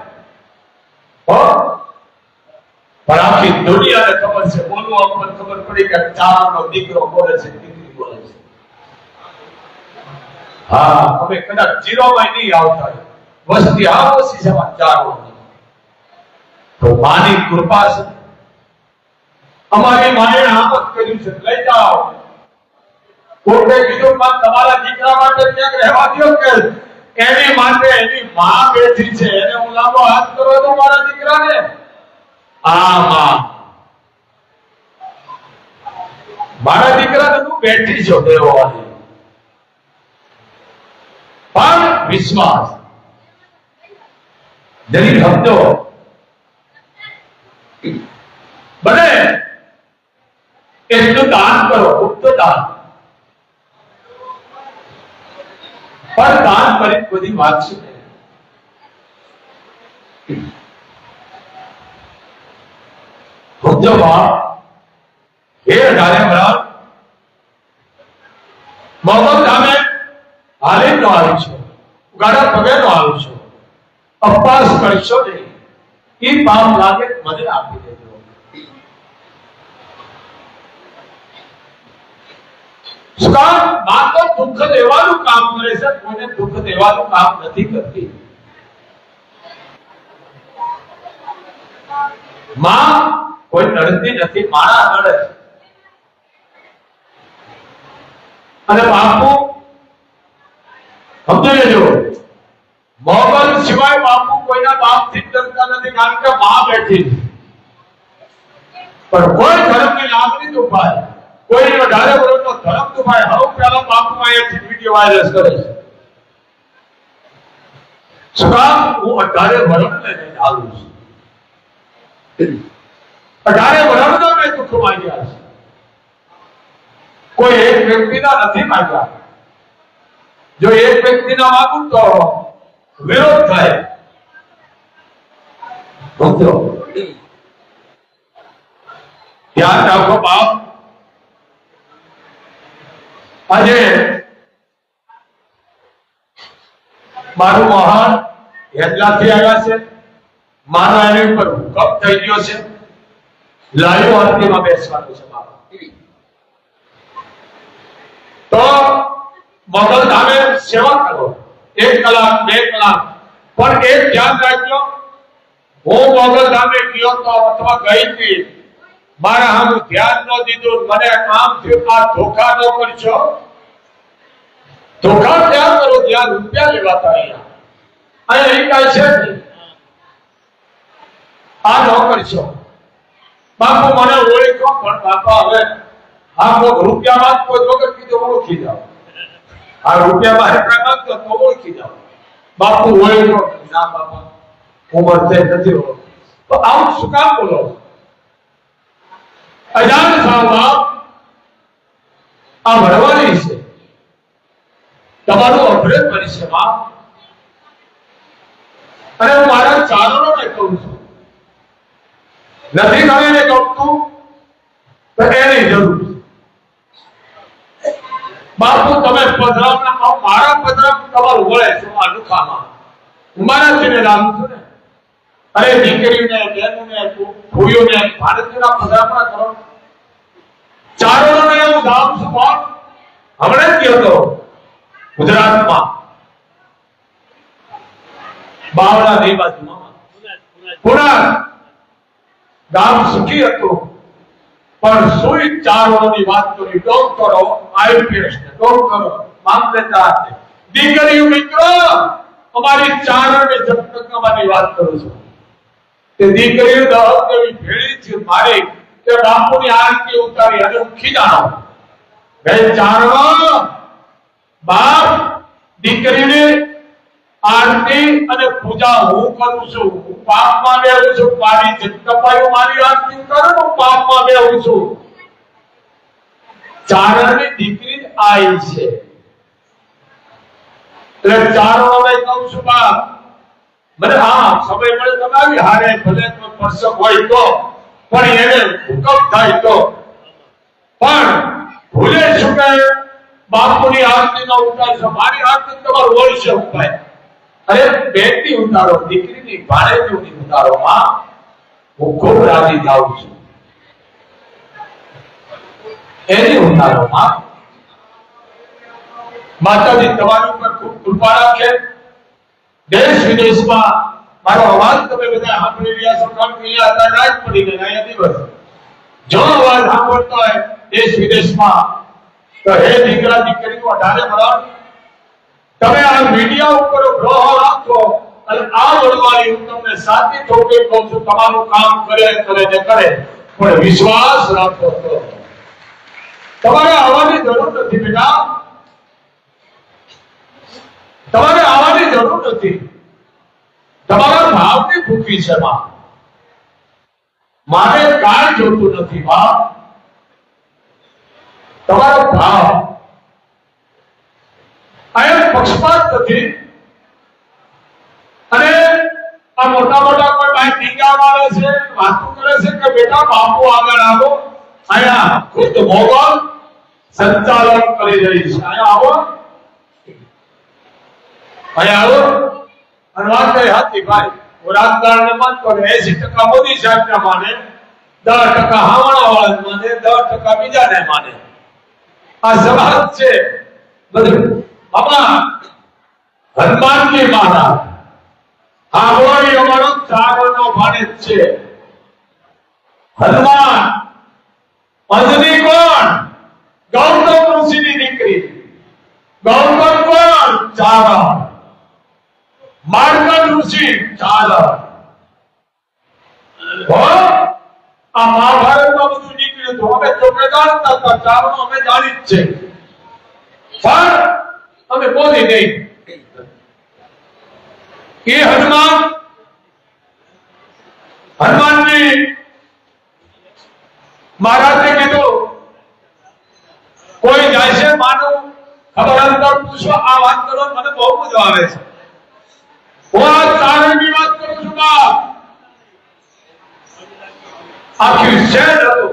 પણ આખી દુનિયાને ખબર છે, બોલવા પર ખબર પડી કે ચારણનો દીકરો બોલે છે, દીકરી બોલે છે. હા, અમે કદાચ 0 માં નહીં આવતા, વસ્તી આવશે સમાચારો તો માની કૃપા છે. અમારી માએ આમ જ કર્યું છે, લઈ જાઓ. કોઈને કીધું તમારા દીકરા માટે ક્યાંક રહેવા દો કે એની માટે એની માં બેઠી છે, એને હું લાંબો હાથ કરો તો મારા દીકરાને મારા દીકરાને તું બેઠી છો દેવાની. પણ વિશ્વાસ જરી સમજો. બને એટલું દાન કરો, ગુપ્ત દાન. પણ દાન કરી બધી વાત છે. સમજો બાપ, એ 18 વર્ષ મોહમ્મદ ધામે હાલી નો આવી છો, ગાડા પગે નો આવી છો, અપવાસ કરશો નહીં. એ પાપ લાગે મને આપી દેજો. શું કામ? માં તો દુઃખ દેવાનું કામ કરે છે, કોઈને દુઃખ દેવાનું કામ નથી કરતી. માં કોઈ નડતી નથી, મારા નડે. અને બાપુ સમજી લેજો, મોગલ સિવાય બાપુ કોઈના બાપથી ડરતા નથી, કારણ કે માં બેઠી. પણ કોઈ ધર્મની લાગણી દુભાય, કોઈ 18 વર્ષનો ધર્મ દુભાય. હવે પેલા બાપુ અહીંયાથી વિડીયો વાયરસ કરે છે. શું કામ? હું 18 વર્ષ લઈને ચાલું છું. 18 વર્ષનો મેં દુઃખ માંગ્યા છે, કોઈ એક વ્યક્તિના નથી માંગ્યા. જો એક વ્યક્તિના માંગું તો વિરોધ થાય. ધ્યાન રાખો બાપ. આજે મારું મહાન હેદલાથી આવ્યા છે, માનો એની ઉપર હુકમ થઈ ગયો છે, લાઈવ આરતીમાં બેસવાનું છે બાપ. તો મોગલ ધામે સેવા કરો, 1 કલાક 2 કલાક. પણ એક ધ્યાન રાખજો, હું મોગલ ધામે ગયો તો અથવા ગઈ હતી, મારા હામું ધ્યાન ન દીધું, મને કામ થયું, આ ધોખા ન કરશો. ધોખા ત્યાં કરો જ્યાં રૂપિયા લેવાતા. અહીંયા એ કાંઈ છે નહીં. આ ન કરશો. બાપુ મને ઓળખો, પણ બાપા હવે આ કોઈ રૂપિયામાં કોઈ વગર કીધું ઓળખી જાઓ. આ રૂપિયામાં હેઠળ માંગતો તો ઓળખી જાઓ. બાપુ ઓળખો, ના બાપા ઉંમર થઈ નથી ઓળખો. તો આવું શું કામ બોલો? અજાણ થાવ. આ ભરવાની છે, તમારું અભ્રેત બની છે બાપ. અને હું મારા ચારણોને કહું છું, નથી કરીને ગમતું તો એની જરૂર છે. બાપુ તમે પધરાવના મારા પધરાવ તમારું વળે છો આ લુખામાં હું મારા તેને લાગુ છું ને. અરે દીકરીને બહેનોને ભૂયોને ભારતના પધરાવના કરો. ચારોને એવું ધામ છું પણ હમણાં જ ગયો હતો ગુજરાતમાં બાવળા ની બાજુમાં પુના ગામ સુખી હતું પણ સુઈ ચારોની વાત કરી ડોક્ટરો આઈપીએસ ડોક્ટરો મામલેદાર દીકરીઓ મિત્રો અમારી ચારોની જપ્તકવાની વાત કરું છું તે દીકરીઓ દહક દેવી ભેળી છે મારી કે બાપુની આરતી ઉતારી અને હું ખીજાણો બે ચારો બાપ દીકરીને આરતી અને પૂજા હું કરું છું. હું પાપમાં બેહું છું. મારી જગતપાયો મારી આરતી ઉતારો હું પાપમાં બેહું છું. ચારણની દીકરી આઈ છે એટલે ચારો હવે કહું છું બાપ મને હા સમય મળે તો આવી હારે ભલે તો પરસક હોય તો પણ એને હુકમ થાય તો પણ ભૂલે શું કે બાપુની આરતી નો ઉતાર છે મારી આરતી તમારું હોય છે ઉપાય. અરે બેટી ઉતારો દીકરીની ભાણેજની ઉતારો માં હું ખૂબ રાજી થાઉં છું એની ઉતારો માં માતાજી તમારી ઉપર ખૂબ કૃપા રાખે. દેશ વિદેશમાં મારો અવાજ તમે બધા સાંભળી રહ્યા છો કારણ કે અહીંયા હતા રાત પડી ગઈ અહીંયા દિવસ જો અવાજ સાંભળતો હોય દેશ વિદેશમાં તો હે દીકરા દીકરીઓ 18 વર્ષ તમે આ મીડિયા ઉપર ગ્રહ રાખો અને આ વડવાળી હું તમને સાચી ઠોકરી કહું છું તમારું કામ કરે પણ વિશ્વાસ રાખો તો તમારે આવવાની જરૂર નથી બેટા તમારે આવવાની જરૂર નથી. તમારા ભાવની ભૂખી છે માં મારે કાંઈ જોતું નથી બાપ તમારો ભાવ અહીંયા પક્ષપાત નથી અને આ મોટા મોટા કોઈ ભાઈ ટીકા મારે છે વાતો કરે છે કે બેટા બાપુ આગળ આવો અહીંયા ખુદ મોગલ સંચાલન કરી રહી છે અહીંયા આવો અને વાત કરી હતી ભાઈ હું રાજકારણને માનતો ને 80% મોદી સાહેબને માને 10% હાવણા વાળાને માને 10% બીજાને માને આ સમાજ છે બધું. આમાં હનુમાનજી મહારાજ આ હોય અમારો ચારણનો ભાણેજ છે હનુમાન. અંજની કોણ? ગૌતમ ઋષિની દીકરી. ગૌતમ કોણ? ચારણ. માર્કંડ ઋષિ ચારણ. આ મહાભારતમાં બધું નીકળ્યું હતું અમે ચોકે જાણતા હતા ચારણો અમે જાણી જ છે પણ અમે બોલી નહીં. એ હનુમાનજી મહારાજે કીધું કોઈ જાય છે માનું ખબર અંતર પૂછો આ વાત કરો મને બહુ મજા આવે છે. હું આ ચારણની વાત કરું છું બાપ આખી શહેર હતું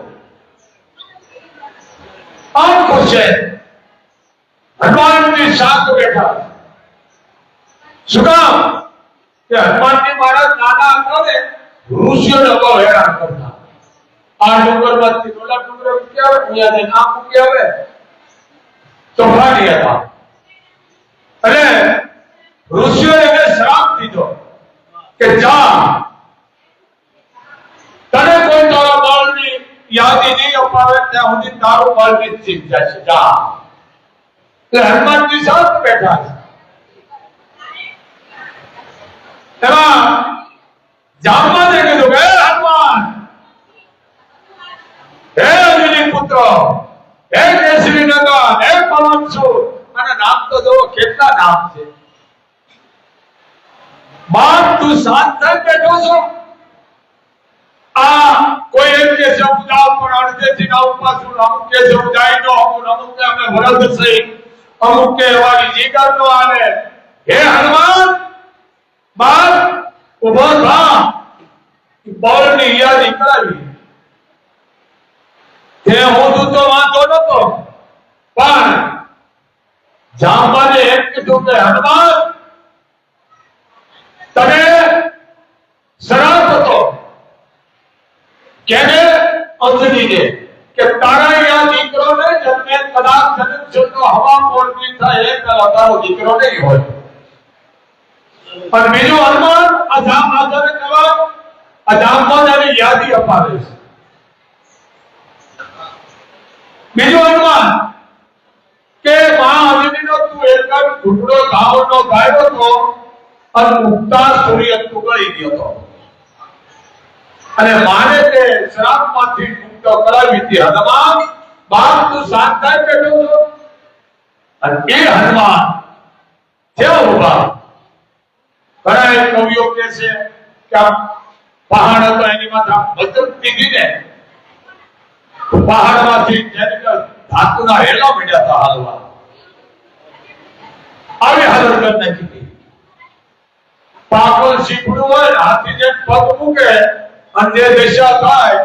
આખું શહેર હનુમાનજી શાંત બેઠા. શું કામ કે હનુમાનજી મહારાજ નાના હતા ને ઋષિઓને બહુ હેરાન કરતા. આ ડુંગર માંથી ઓલા ડુંગર મૂકી આવે અહીંયા નામ મૂકી આવે તોફાની હતા અને ઋષિઓએ એને શ્રાપ દીધો કે જા તને કોઈ તારા બાળની યાદી નહીં અપાવે ત્યાં સુધી તારું બાળ નિશ્ચિત જશે જા. એટલે હનુમાનજી શાંત બેઠા છે. એમાં જામવાને કીધું હે હનુમાન હે અંજની પુત્ર હે કેસરીનગર હે પવનસુત અને નામ તો જો કેટલા નામ છે. બાપ તું શાંત થઈ બેઠો છો. આ કોઈ એમ કે છે ઉદાવ પર અડધેથી ના ઉપાસું અમુક કે છે ઉદાઈ નો અમુક કે અમે વરદ સહી અમુક કે વાળી જીગર નો આલે. હે હનુમાન બાપ ઉભો થા બળની યાદી કરાવી તે હું તો વાંધો નતો, પણ જામવાને એમ કીધું કે હનુમાન તમે શરાબ હતો કેને અંજનીને કે તારા યા દીકરો ને જન્મે કદાચ જન્મ જતો હવા મોરની થાય એ પેલા તારો દીકરો નહીં હોય. પણ બીજું હનુમાન આ જામ રાજાને કહેવા આ જામમાં એની યાદી અપાવે છે. બીજું હનુમાન કે મહાઅગ્નિનો તું એક ટુકડો ગાવનો ગાયો તો અને ઉગતા સૂર્ય ઉગળી ગયો હતો અને માને તે શ્રાપમાંથી મુક્ત કરાવી હતી. હનુમાન બાપ તું શાંત થાય બેઠો છો અને એ હનુમાન જેવા ઉભા ઘણા કવિઓ કહે છે કે પહાડ હતો એની માથે વજન દીધીને પહાડમાંથી ધાતુના હેલા મળ્યા હતા હાલવા આવી હાલત કરી નાખી હતી. પાગલ શીપડું હોય ને હાથી જે પગ મૂકે અને જે દશા થાય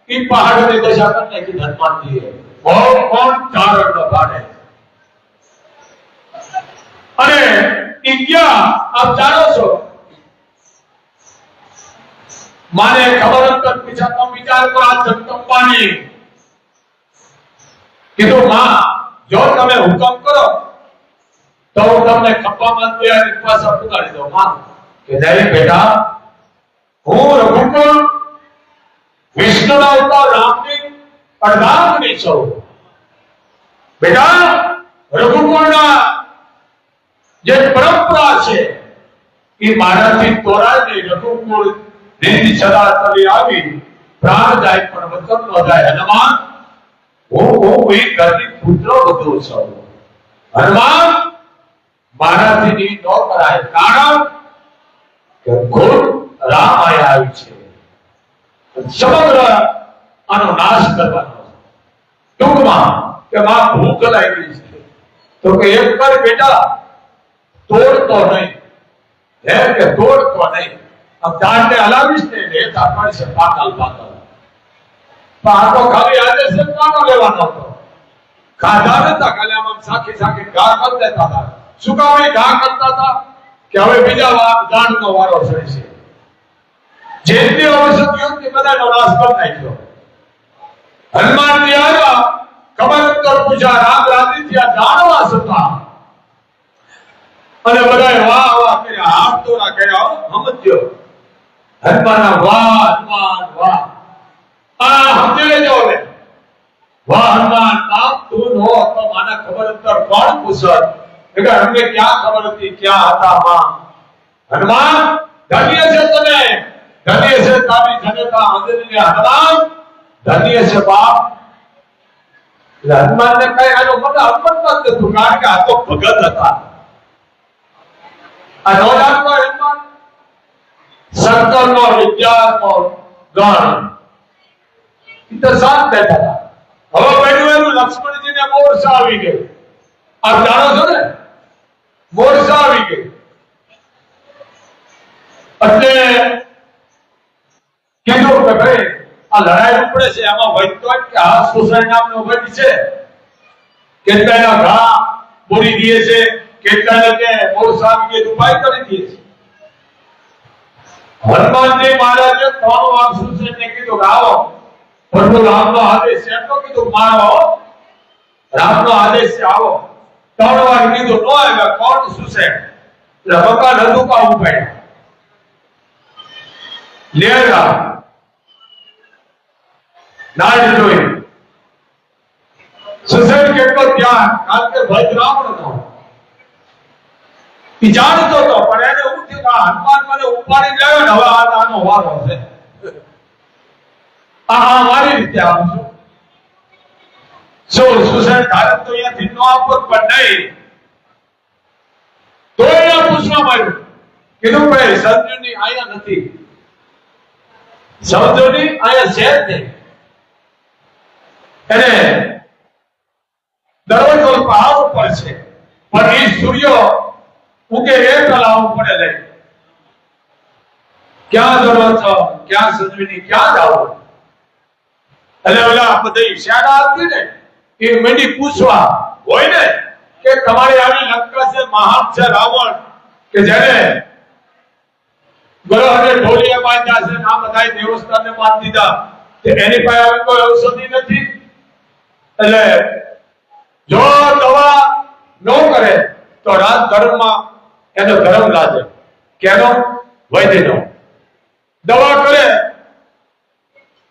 એ પહાડની દશા કરી નાખી હનુમાનજીએ. કોણ ચારણ ન પાડે અને ઇન્ડિયા આપ જાણો છો માને ખબર અંતર પીછા તમે વિચાર કરો આ જગદંબાની કીધું માં જો તમે હુકમ કરો તો હું તમને ખપ્પામાં તૈયારી પાછા પુગાડી દઉં. માં કે નહીં બેટા હું રઘુકુળ વિષ્ણુના અવતાર રામની અર્ધાંગની છું. બેટા રઘુકુળના જે પરંપરા છે એ મારાથી તોડાય નહીં. રઘુકુળ રીત સદા ચલી આવી પ્રાણ જાય પણ વચન ન જાય. હનુમાન હું એ ઘરની પુત્ર બધો છું. હનુમાન મારાથી ની ન કરાય કારણ કે ગુરુ રામ આયા આવી છે સમગ્ર આનો નાશ કરવાનો. ટૂંકમાં કે માં ભૂખ લાગી છે તો કે એક કર બેટા તોડતો નહીં હે કે તોડતો નહીં. अब दांडे हलावीश ने लेता पण से पाकल पाकल पाको खाली आदेश से कानो लेવાનો હતો. ખાધા નતા ખાલી આમ સાખી સાખી ઘા કરી દેતા હતા. શું કામે ઘા કરતા હતા કે હવે બીજા દાંડનો વારો છે. જેટલી ઔષધિઓ તે બધાનો નાશ કરી નાખ્યો. હનુમાનજી આવ્યા ખબર અંતર પૂછા રામ રાજી થયા જાણવા છતાં અને બધાએ વાહ વાહ કર્યા હાથ તોરા કર્યા. સમજ્યો હનુમાન વાહ હનુમાન વાહ આ સમજી લેજો હવે વાહ હનુમાન બાપ તું નો તો મને ખબર અંતર કોણ પૂછત કે અમને ક્યાં ખબર હતી ક્યાં હતા માં. હનુમાન ધન્ય છે તમે ધન્ય છે તારી જનતા અંજની. હનુમાન ધન્ય છે બાપ. હનુમાન ને કઈ આનો મને અર્પણ નથી થતું કારણ કે આ તો ભગત હતા. આ નોજાનમાં હનુમાન શંકરનો વિદ્યાનો ગણ તો સાથ બેઠા હતા. હવે બન્યું એવું લક્ષ્મણજીને મોરસા આવી ગઈ. આપ જાણો છો ને મોરસા આવી ગઈ એટલે કીધું કે ભાઈ આ લડાઈ ઉપડે છે આમાં વૈતો કે આ સોસાયટી નામનો વૈદ છે કેટલાના ઘા બોરી દીએ છે કેટલાને કે મોરસા આવી ગઈ ઉપાય કરી દીએ છે. હનુમાનજી મહારાજે 3 વાર સુસેનને કીધું કે આવો પ્રભુ રામનો આદેશ છે. એમ તો કીધું મારો રામનો આદેશ છે આવો. 3 વાર કીધું નો આવ્યા. કોણ સુસેન એટલે ભગવાન હદુકા ઉપાડ્યા લેરા નાડ જોઈ સુસેન કેટલો ધ્યાન કારણ કે ભય બ્રાહ્મણનો ઈ જાણતો હતો પણ એને એવું થયું કે હનુમાન મને ઉપાડી લાવ્યો ને હવે આનો વારો છે. આ મારી રીતે આવશું શું સુસેન ધારક તો અહીંયાથી નો આપત પણ નહીં તો એને પૂછવા માંડ્યું. કીધું ભાઈ સંજુની આયા નથી. સંજુની આયા છે જ નહીં. એને દરવાજો આવવું પડશે પણ એ સૂર્ય ઉગે એ પેલા આવવું પડે નહીં. ક્યાં દરવાજો ક્યાં સંજવીની ક્યાં જાવ? એટલે ઓલા બધા ઈશારા હતી ને એ મેંડી પૂછવા હોય ને કે તમારી આવી લંકા છે, મહાન છે રાવણ કે જેને ગ્રહને ઢોલિયા બાંધ્યા છે, આ બધા દેવસ્થાનને બાંધી દીધા, કે એની પાસે કોઈ ઔષધિ નથી. એટલે જો દવા ન કરે તો રાજ ધર્મમાં એનો ધર્મ લાગે. કેનો? વૈદ્યનો. દવા કરે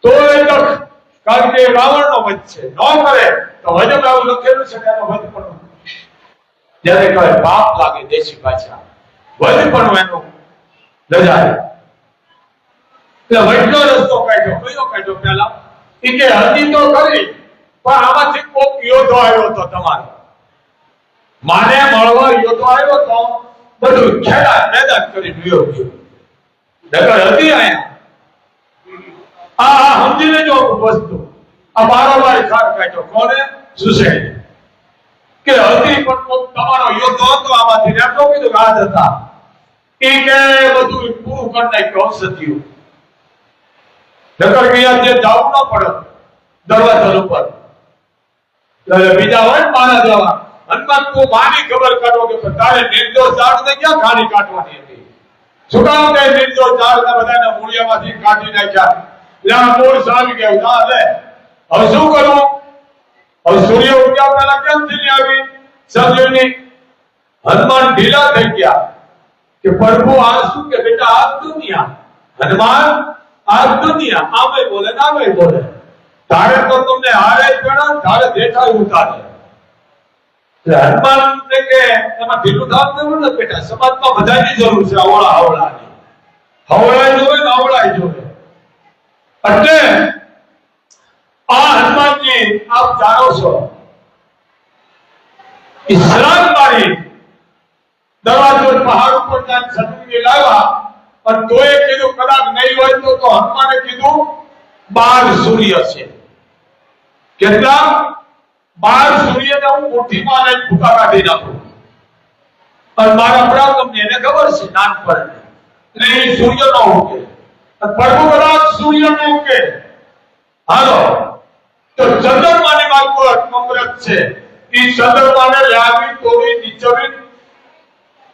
તો એ દખ, કારણ કે રાવણનો વધ છે. ન કરે તો વૈદ્યમાં એવું લખેલું છે કે એનો વધ પણ જ્યારે કહે પાપ લાગે દેશી ભાષા વધ પણ એનું લજાય. એટલે વૈદ્યનો રસ્તો કાઢ્યો. કયો કાઢ્યો? પેલા એ કે હલ્દી તો કરી પણ આમાંથી કોક યોદ્ધો આવ્યો હતો તમારો, માને મળવા યોદ્ધો આવ્યો તો બધું ખેડા મેદાન કરી ગયો. નકર હતી આયા આ સમજી લેજો વસ્તુ. આ બારોબાર ખાર કાઢ્યો. કોને? સુસેન. કે હતી પણ કોક તમારો યોદ્ધો હતો આમાંથી એમ તો કીધું આ હતા એ કે બધું પૂરું કરી નાખ્યું ઔષધિઓ. નકર કે જે જવું ન પડે દરવાજા ઉપર. બીજા હોય મારા જવા હનુમાન તું માની ખબર કાઢો કે તારે નિર્દોષ ઝાડને ક્યાં ખાલી કાઢવાની હતી? શું કામ કે નિર્દોષ ઝાડને બધાને મૂળિયામાંથી કાઢી નાખ્યા? ત્યાં મૂળ સાવી ગયું. ના લે હવે શું કરું? હવે સૂર્ય ઉગ્યા પહેલા કેમ થઈ આવી સંજીવની? હનુમાન ઢીલા થઈ ગયા કે પ્રભુ આ શું કે બેટા આ દુનિયા હનુમાન આ દુનિયા આમે બોલે નામે બોલે. તારે તો તમને હારે પેણા તારે દેઠા ઉતારે. હનુમાન ને કે એમાં ઢીલું થાવ ને બેટા સમાજમાં બધાની જરૂર છે. આવળા આવળાની હવળાઈ જોવે ને આવળાઈ જોવે. એટલે આ હનુમાનજી આપ જાણો છો ઇસ્લામ મારી દરવાજો પહાડ ઉપર ત્યાં છત્રી લાવ્યા અને તોય કીધું કદાચ નહીં હોય તો હનુમાને કીધું 12 સૂર્ય છે. કેટલા? 12 સૂર્યને હું મુઠ્ઠીમાં લઈને ભૂકા કાઢી નાખું. અને મારા પ્રાગમને એને ખબર છે નાનપણને એટલે એ સૂર્ય નો ઉગે. પ્રભુ કદાચ સૂર્ય નો ઉગે હાલો તો ચંદ્રમાની માલકોટ અમૃત છે. એ ચંદ્રમાને લાવી તોડી નીચવી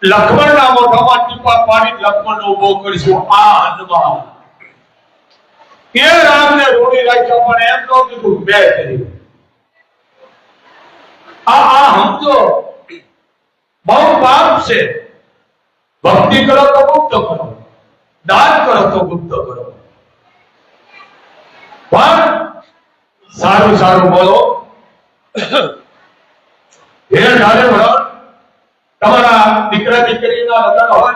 લક્ષ્મણના મોઢામાં ટીપા પાડી લક્ષ્મણ ઉભો કરીશું. આ હનુમાન એ રામને રોડી રાખ્યો પણ એમ નો કીધું બે કરી. આ સમજો બહુ પાપ છે. ભક્તિ કરો તો ગુપ્ત કરો, દાન કરો તો ગુપ્ત કરો. પણ સારું સારું બોલો. હે ધારે વરણ તમારા દીકરા દીકરીના લગ્ન હોય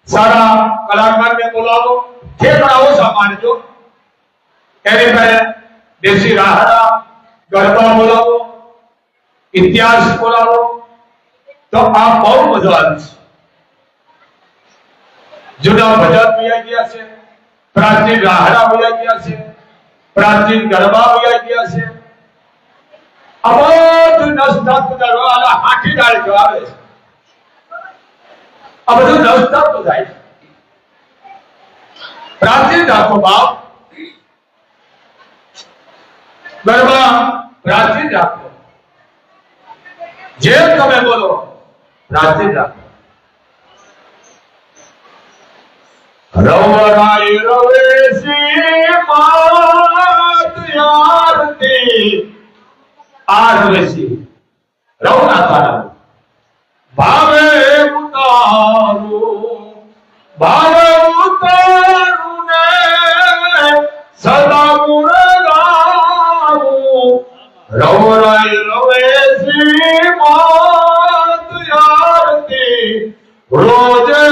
સારા કલાકારને બોલાવો. ઠેકડાઓ સામાનજો એની પહેલા દેશી રાહડા ગરબા બોલાવો, ઇતિહાસ બોલાવો તો આ બહુ મજા આવે છે. જૂના ભજન વૈયા ગયા છે, પ્રાચીન રાહડા વૈયા ગયા છે, પ્રાચીન ગરબા વૈયા ગયા છે. આ બધું નષ્ટ કરવા હાથી ડાળ જો આવે છે. આ બધું નષ્ટ જાય છે. પ્રાચીન રાખો બાપ, ગરબા પ્રાચીન રાખો, જે તમે બોલો પ્રાચીન રાખો. રવરાય રવેશી માત યારતી આ રવેશી રવના તારા ભાવે ઉતારું ભાવે ઉતારું ને સદા ગુણ ગાવું. રવરાય રવેશી માત યારતી રોજે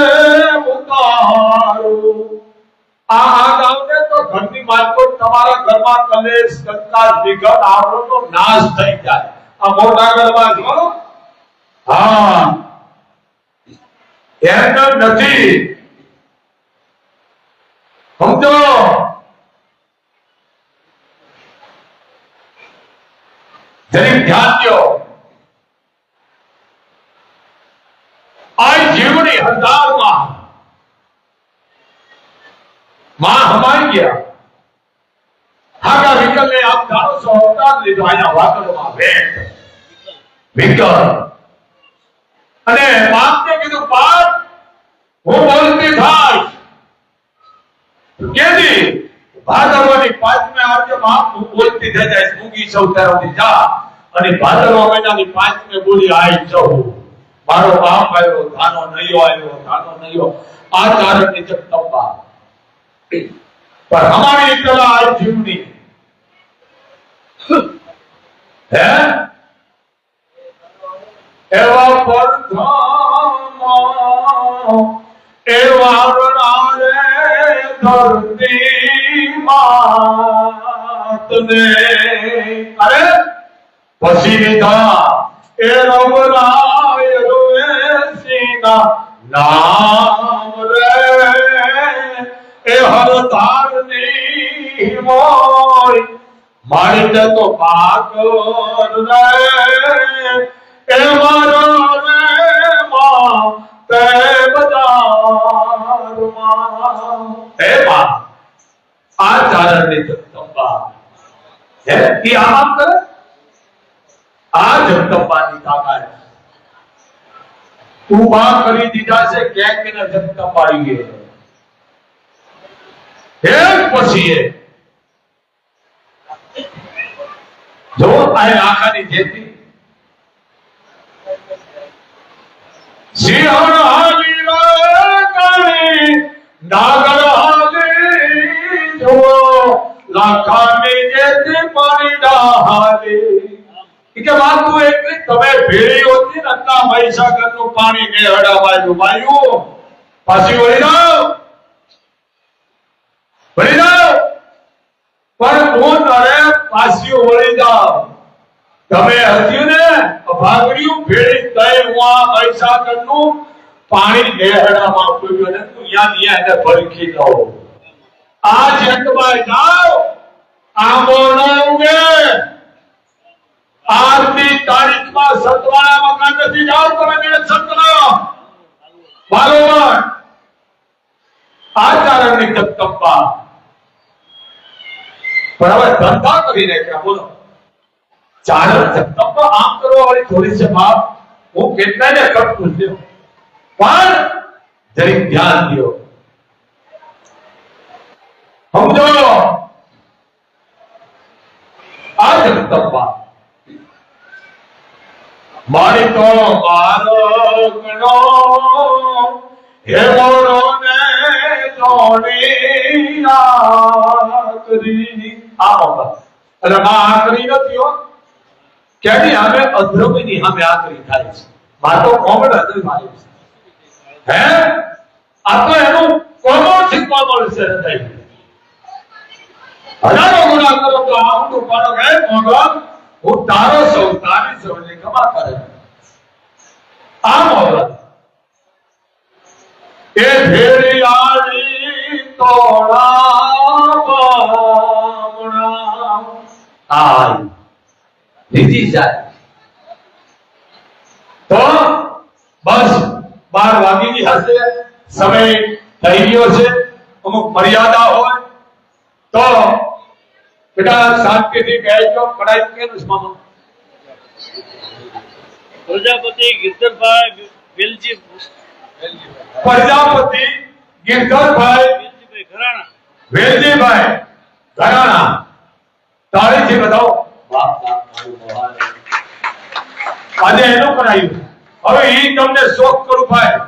ઉતારું. આ ગામને તો ઘરની માલકોટ તમારા ઘરમાં કલેશ કંકાસ વિઘન આવડો તો નાશ થઈ જાય. આ મોટા ગરબા જો હા એમ નથી સમજો. જરીક ધ્યાન દો. આ જીવની હજારમાં માં ગયા હાગા વિકલને આપ જાણો છો અવતાર લીધો આના વાગડમાં વેટ વિકલ અને બાપને કીધું બાપ હું બોલતી થાય કેદી ભાદરવાની પાંચમે આવજે બાપ હું બોલતી થઈ જાય મૂગી સૌ તારોથી જા અને ભાદરવા મહિનાની પાંચમે બોલી આઈ જાઉં મારો બાપ આવ્યો ધાનો નયો આ ચારણની જગદંબા पर हमारी कला आज जीवनी है एवा परधामा एवा रणारे धरती मात ने अरे पसी निधा ए रवराय रोए सीना नाम रे ए हर धारनी मोय मारित तो पाकर रे ए मारो रे मां ते बजार मां ए मां आचारण ने जगदंबा है कि आराम करे आ जगदंबा ની તાકાત ઊભા કરી દીધા છે ક્યાંક ને જગદંબા આવી ગઈ એક પછી એક જો આ આખાની જેતી સિંહણ હાલી કાળી નાગર હાલી જો લાખાની જેતી પાણી હાલી કે વાત તું એટલી તમે ભેળી હોતી ને અટલા મહીસાગર નું પાણી કે હડાવાયું વાયું પાછી વળી જાઓ પણ હું નરે પાછી વળી જાઓ તમે હત્યું ને ભાગડ્યું ભેળી તઈ હું મહીસાગર નું પાણી ગેહડામાં પૂર્યું ને તું યા એને ભરખી લો આ જેટમાં જાઓ આંબો ન ઉગે આજની તારીખમાં સતવાળા મકાન નથી જાઓ તમે મેં સતના બરોબર આચારણની જગદંબા પણ હવે ધંધા કરી રાખ્યા બોલો ચારણ જગદંબા આમ કરવા વાળી થોડી છે બાપ હું કેટલાને કટ પૂછ્યો પણ જરીક ધ્યાન દો સમજો આ જગદંબા મારી તો બાળકનો હે મોરો ને જોડી આકરી આ મોટા એટલે માં આકરી નથી હો કેની અમે અધ્રમની અમે આકરી થાય છે માં તો કોમળ હૃદય ભાઈ છે હે આ તો એનું કોમળ થી કોમળ છે હૃદય હજારો ગુના કરો તો આમ તો પાડો હે મોગલ હું તારો સૌ તારી સૌ ને ખમા કરે આ મોગલ એ ભેરી આલી તોડા બામણા આય લીધી જાય તો બસ 12 વાગી ગઈ હશે સમય થઈ ગયો છે અમુક મર્યાદા હોય તો બેટા શાંતિથી બેસજો પડાઈ કેનું છે મામા પ્રજાપતિ ગિરધરભાઈ વેલજી પ્રજાપતિ ગિરધરભાઈ વેલજીભાઈ ઘરાણા તાળીથી બતાવો બાપ આજે એનું કરાયું હવે ઈ તમને શોખ કરું ભાઈ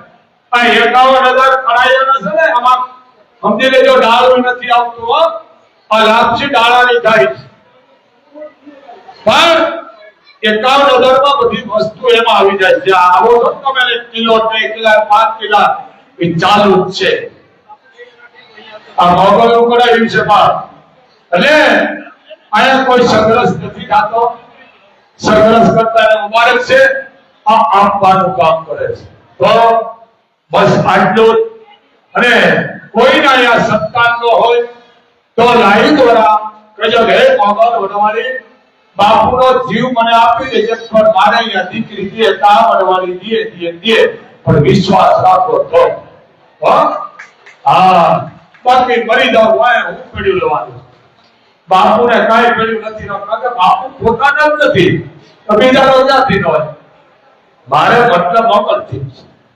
આ 51,000 કરાયા છે ને આમાં સમજી લેજો ડાળું નથી આવતું હો આ લાપસી ડાળાની થાય પણ 51,000 માં બધી વસ્તુ એમાં આવી જાય છે આવો તો તમે 1 કિલો 2 કિલો 5 કિલો એ ચાલુ જ છે આ મોગલ ઉકળાયું છે બાપ એટલે આયા કોઈ સંઘર્ષ નથી થતો સંઘર્ષ કરતા એને મુબારક છે આ આપવાનું કામ કરે છે તો બસ આટલું અને કોઈના અહીંયા સત્તા ન હોય તો લાઈવ દ્વારા કહેજો હે મોગલ વડવાળી બાપુનો જીવ મને આપી દેજે પણ મારે અહીંયા દીકરી દે તા વડવાળી દે પણ વિશ્વાસ રાખો તો હા બાકી મરી જાવ હોય હું પડ્યું લેવાનું બાપુને કાંઈ પડ્યું નથી કારણ કે બાપુ પોતાના જ નથી બીજાનો ક્યાંથી ન હોય મારે મતલબ મોકલતી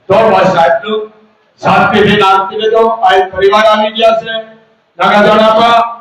તો બસ આટલું શાંતિથી નાખી દેજો આ પરિવાર આવી ગયા છે નાગા જણાપા